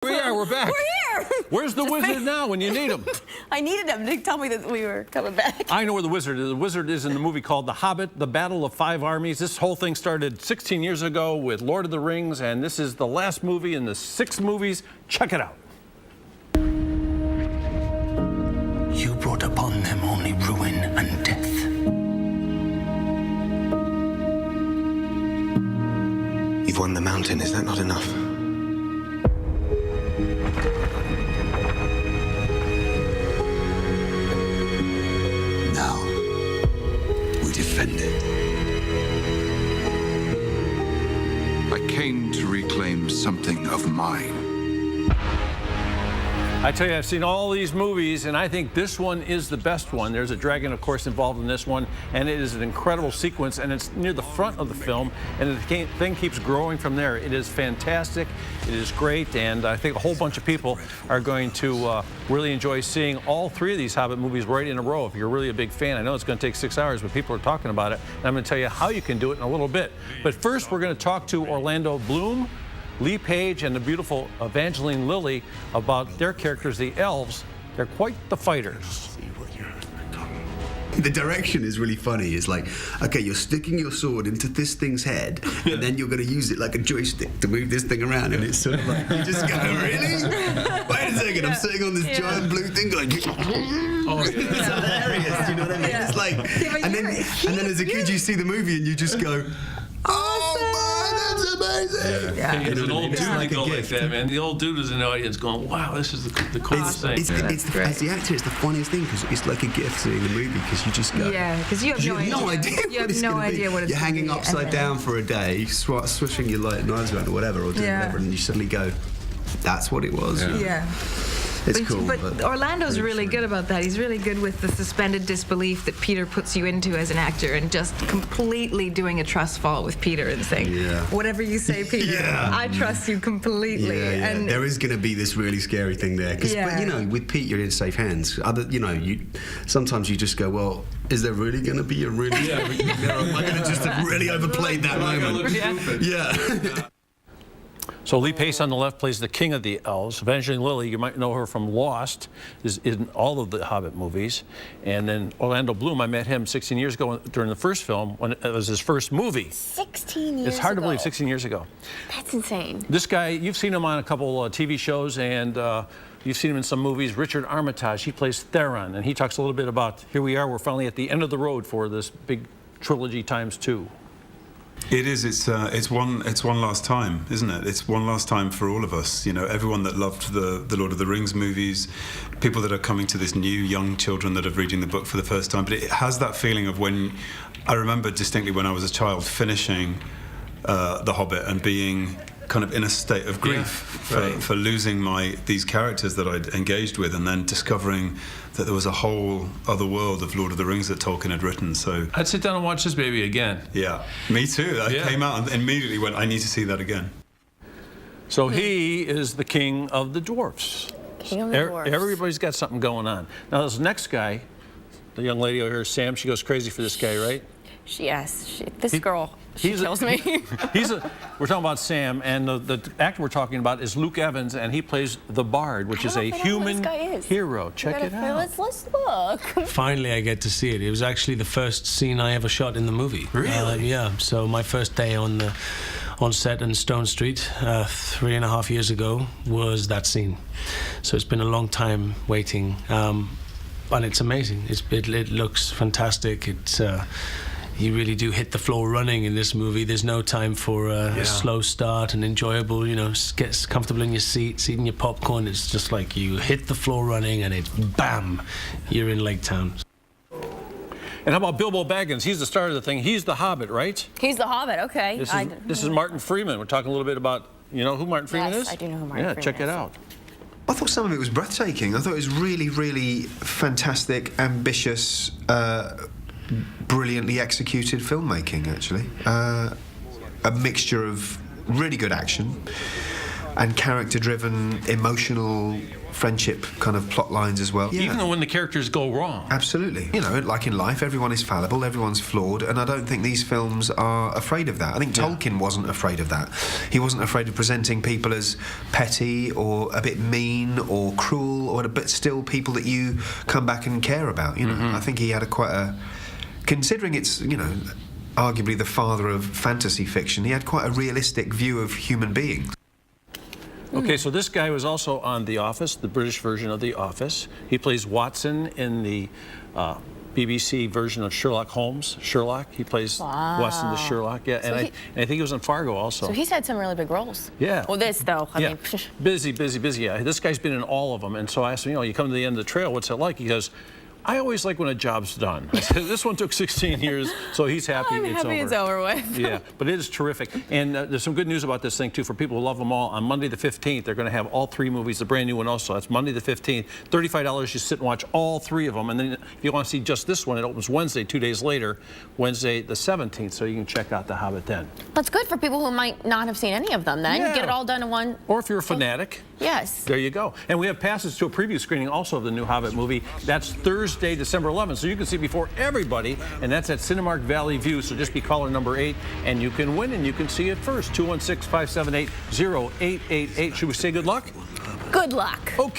We're back. We're here. Where's the wizard now when you need him? I needed him to tell me that we were coming back. I know where the wizard is. The wizard is in the movie called The Hobbit, The Battle of Five Armies. This whole thing started 16 years ago with Lord of the Rings, and this is the last movie in the 6 movies. Check it out. You brought upon them only ruin and death. You've won the mountain, is that not enough? Now, we defend it. I came to reclaim something of mine. I tell you, I've seen all these movies, and I think this one is the best one. There's a dragon, of course, involved in this one, and it is an incredible sequence, and it's near the front of the film, and the thing keeps growing from there. It is fantastic. It is great, and I think a whole bunch of people are going to really enjoy seeing all 3 of these Hobbit movies right in a row. If you're really a big fan, I know it's going to take 6 hours, but people are talking about it, and I'm going to tell you how you can do it in a little bit. But first, we're going to talk to Orlando Bloom, Lee Page, and the beautiful Evangeline Lilly about their characters, the elves. They're quite the fighters. The direction is really funny. It's like, okay, you're sticking your sword into this thing's head, and then you're going to use it like a joystick to move this thing around, and it's sort of like, you just go, really? Wait a second, I'm sitting on this giant blue thing going, oh, it's hilarious, you know what I mean? It's like, and then as a kid you see the movie and you just go, oh man, that's amazing! Yeah. There's an old dude like that, man. The old dude is in the audience going, wow, this is the coolest thing. As the actor, it's the funniest thing because it's like a gift seeing the movie because you just go. Yeah, because you have no idea. You have no idea what it's. You're hanging upside down for a day, swishing your knives around or whatever, or doing whatever, and you suddenly go, that's what it was. Yeah. It's cool. But Orlando's really good about that. He's really good with the suspended disbelief that Peter puts you into as an actor and just completely doing a trust fall with Peter and saying, whatever you say, Peter, I trust you completely. And there is going to be this really scary thing there. But, you know, with Pete, you're in safe hands. Sometimes you just go, well, is there really going to be a really... Am I going to just have really overplayed that moment? Yeah. So Lee Pace on the left plays the king of the elves. Evangeline Lilly, you might know her from Lost, is in all of the Hobbit movies. And then Orlando Bloom, I met him 16 years ago during the first film, when it was his first movie. 16 years ago. It's hard to believe, 16 years ago. That's insane. This guy, you've seen him on a couple TV shows, and you've seen him in some movies. Richard Armitage, he plays Theron, and he talks a little bit about, here we are, we're finally at the end of the road for this big trilogy ×2. It is. It's one last time, isn't it? It's one last time for all of us. You know, everyone that loved the Lord of the Rings movies, people that are coming to this new young children that are reading the book for the first time. But it has that feeling of when I remember distinctly when I was a child finishing The Hobbit and being kind of in a state of grief for losing these characters that I'd engaged with, and then discovering that there was a whole other world of Lord of the Rings that Tolkien had written. So I'd sit down and watch this baby again. Yeah, me too. I came out and immediately went, I need to see that again. So he is the king of the dwarfs. King of the dwarfs. Everybody's got something going on. Now this next guy, the young lady over here, Sam, she goes crazy for this guy, right? This girl, she kills me. We're talking about Sam, and the actor we're talking about is Luke Evans, and he plays the Bard, which is a human hero. Check it out. Let's look. Finally, I get to see it. It was actually the first scene I ever shot in the movie. Really? Yeah. So my first day on set in Stone Street 3.5 years ago was that scene. So it's been a long time waiting, and it's amazing. It looks fantastic. You really do hit the floor running in this movie. There's no time for a slow start and enjoyable, you know, get comfortable in your seat, eating your popcorn. It's just like you hit the floor running and it's bam, you're in Lake Town. And how about Bilbo Baggins? He's the star of the thing. He's the Hobbit, right? He's the Hobbit, okay. This is Martin Freeman. We're talking a little bit about, you know who Martin Freeman is? Yes, I do know who Martin Freeman is. Yeah, check it out. I thought some of it was breathtaking. I thought it was really, really fantastic, ambitious, brilliantly executed filmmaking, actually. A mixture of really good action and character-driven, emotional friendship kind of plot lines as well. Even though when the characters go wrong. Absolutely. You know, like in life, everyone is fallible, everyone's flawed, and I don't think these films are afraid of that. I think Tolkien wasn't afraid of that. He wasn't afraid of presenting people as petty or a bit mean or cruel, but still people that you come back and care about. You know, I think he had considering it's, you know, arguably the father of fantasy fiction, he had quite a realistic view of human beings. Okay, so this guy was also on The Office, the British version of The Office. He plays Watson in the BBC version of Sherlock Holmes. Sherlock, he plays Watson the Sherlock. Yeah, So and I think he was in Fargo also. So he's had some really big roles. Yeah. Well, this though, I mean, busy. Yeah, this guy's been in all of them, and so I asked him, you know, you come to the end of the trail, what's it like? He goes, I always like when a job's done. I said, this one took 16 years, so he's happy, I'm happy it's over with. Yeah, but it is terrific. And there's some good news about this thing, too, for people who love them all. On Monday the 15th, they're going to have all 3 movies, the brand new one also. That's Monday the 15th. $35, you sit and watch all 3 of them. And then if you want to see just this one, it opens Wednesday, 2 days later, Wednesday the 17th, so you can check out The Hobbit then. That's good for people who might not have seen any of them then. Yeah. Get it all done in one. Or if you're a fanatic. Yes. There you go. And we have passes to a preview screening also of the new Hobbit movie. That's Thursday, December 11th. So you can see before everybody, and that's at Cinemark Valley View. So just be caller number 8, and you can win, and you can see it first. 216-578-0888. Should we say good luck? Good luck. Okay.